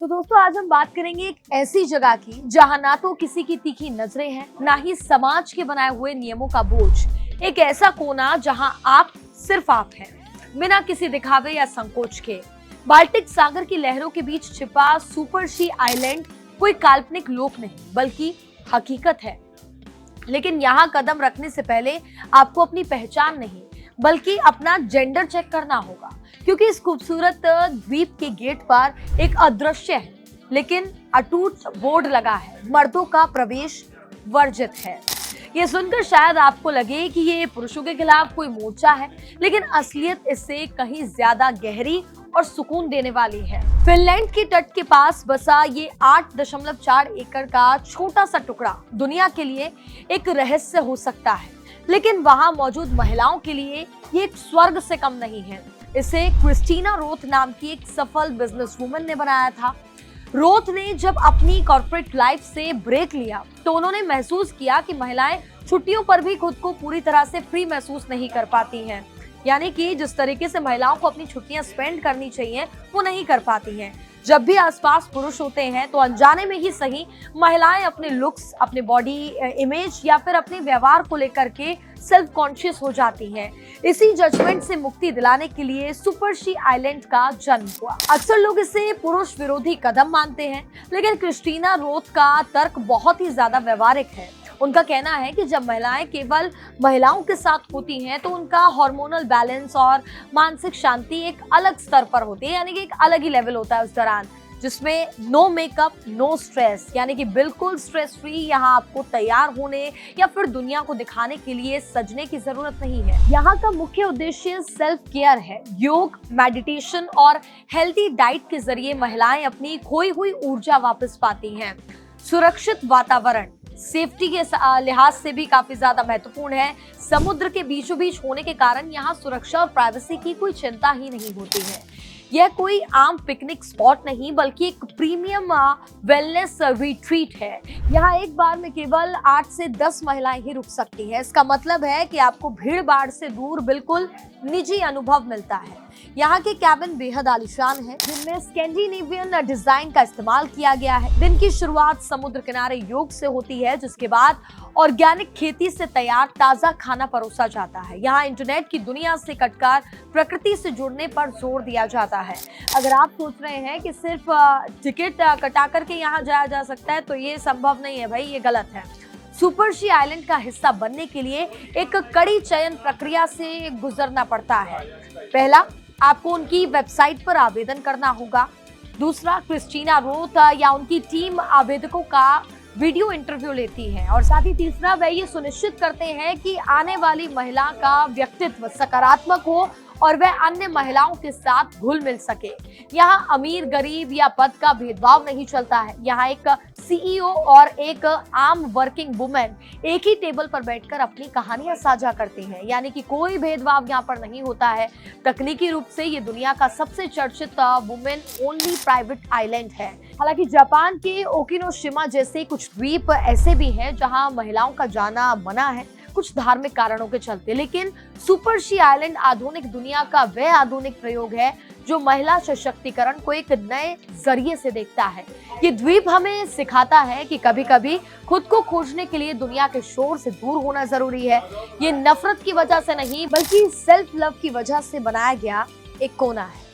तो दोस्तों आज हम बात करेंगे एक ऐसी जगह की जहां ना तो किसी की तीखी नजरें हैं, ना ही समाज के बनाए हुए नियमों का बोझ। एक ऐसा कोना जहां आप सिर्फ आप हैं, बिना किसी दिखावे या संकोच के। बाल्टिक सागर की लहरों के बीच छिपा सुपर सी आइलैंड कोई काल्पनिक लोक नहीं बल्कि हकीकत है। लेकिन यहाँ कदम रखने से पहले आपको अपनी पहचान नहीं बल्कि अपना जेंडर चेक करना होगा, क्योंकि इस खूबसूरत द्वीप के गेट पर एक अदृश्य है लेकिन अटूट बोर्ड लगा है, मर्दों का प्रवेश वर्जित है। ये सुनकर शायद आपको लगे कि ये पुरुषों के खिलाफ कोई मोर्चा है, लेकिन असलियत इससे कहीं ज्यादा गहरी और सुकून देने वाली है। फिनलैंड के तट के पास बसा ये 8.4 एकड़ का छोटा सा टुकड़ा दुनिया के लिए एक रहस्य हो सकता है, लेकिन वहां मौजूद महिलाओं के लिए ये एक स्वर्ग से कम नहीं है। इसे क्रिस्टीना रोथ नाम की एक सफल बिजनेसवुमन ने बनाया था। रोथ ने जब अपनी कॉर्पोरेट लाइफ से ब्रेक लिया तो उन्होंने महसूस किया कि महिलाएं छुट्टियों पर भी खुद को पूरी तरह से फ्री महसूस नहीं कर पाती हैं। यानी कि जिस तरीके से महिलाओं को अपनी छुट्टियां स्पेंड करनी चाहिए वो नहीं कर पाती हैं। जब भी आसपास पुरुष होते हैं तो अनजाने में ही सही महिलाएं अपने लुक्स, अपने बॉडी इमेज या फिर अपने व्यवहार को लेकर के सेल्फ कॉन्शियस हो जाती हैं। इसी जजमेंट से मुक्ति दिलाने के लिए सुपर सी आइलैंड का जन्म हुआ। अक्सर लोग इसे पुरुष विरोधी कदम मानते हैं, लेकिन क्रिस्टीना रोथ का तर्क बहुत ही ज्यादा व्यवहारिक है। उनका कहना है कि जब महिलाएं केवल महिलाओं के साथ होती हैं तो उनका हार्मोनल बैलेंस और मानसिक शांति एक अलग स्तर पर होती है, यानी कि एक अलग ही लेवल होता है उस दौरान, जिसमें नो मेकअप नो स्ट्रेस, यानी कि बिल्कुल स्ट्रेस फ्री। यहाँ आपको तैयार होने या फिर दुनिया को दिखाने के लिए सजने की जरूरत नहीं है। यहाँ का मुख्य उद्देश्य सेल्फ केयर है। योग, मेडिटेशन और हेल्थी डाइट के जरिए महिलाएं अपनी खोई हुई ऊर्जा वापस पाती हैं। सुरक्षित वातावरण सेफ्टी के लिहाज से भी काफी ज्यादा महत्वपूर्ण है। समुद्र के बीचों बीच होने के कारण यहाँ सुरक्षा और प्राइवेसी की कोई चिंता ही नहीं होती है। यह कोई आम पिकनिक स्पॉट नहीं बल्कि एक प्रीमियम वेलनेस रिट्रीट है। यहाँ एक बार में केवल 8 से 10 महिलाएं ही रुक सकती हैं। इसका मतलब है कि आपको भीड़ भाड़ से दूर बिल्कुल निजी अनुभव मिलता है। यहाँ के कैबिन बेहद आलीशान है, जिनमें स्कैंडिनेवियन डिजाइन का इस्तेमाल किया गया है। दिन की शुरुआत समुद्र किनारे योग से होती है, जिसके बाद ऑर्गेनिक खेती से तैयार ताजा खाना परोसा जाता है। यहाँ इंटरनेट की दुनिया से कटकर प्रकृति से जुड़ने पर जोर दिया जाता है। अगर आप सोच रहे हैं कि सिर्फ टिकट कटा करके यहाँ जाया जा सकता है तो ये संभव नहीं है भाई, ये गलत है। सुपर सी आइलैंड का हिस्सा बनने के लिए एक कड़ी चयन प्रक्रिया से गुजरना पड़ता है। पहला, आपको उनकी वेबसाइट पर आवेदन करना होगा। दूसरा, क्रिस्टीना रोथ या उनकी टीम आवेदकों का वीडियो इंटरव्यू लेती है। और साथ ही तीसरा, वह ये सुनिश्चित करते हैं कि आने वाली महिला का व्यक्तित्व सकारात्मक हो और वह अन्य महिलाओं के साथ घुल मिल सके। यहाँ अमीर गरीब या पद का भेदभाव नहीं चलता है। यहाँ एक सीईओ और एक आम वर्किंग वुमेन एक ही टेबल पर बैठकर अपनी कहानियां साझा करती हैं, यानी कि कोई भेदभाव यहाँ पर नहीं होता है। तकनीकी रूप से ये दुनिया का सबसे चर्चित वुमेन ओनली प्राइवेट आइलैंड है। हालांकि जापान के ओकिनोशिमा जैसे कुछ द्वीप ऐसे भी हैं जहां महिलाओं का जाना मना है, कुछ धार्मिक कारणों के चलते, लेकिन सुपर सी आइलैंड आधुनिक दुनिया का वह आधुनिक प्रयोग है जो महिला सशक्तिकरण को एक नए जरिए से देखता है। ये द्वीप हमें सिखाता है कि कभी कभी खुद को खोजने के लिए दुनिया के शोर से दूर होना जरूरी है। ये नफरत की वजह से नहीं बल्कि सेल्फ लव की वजह से बनाया गया एक कोना है।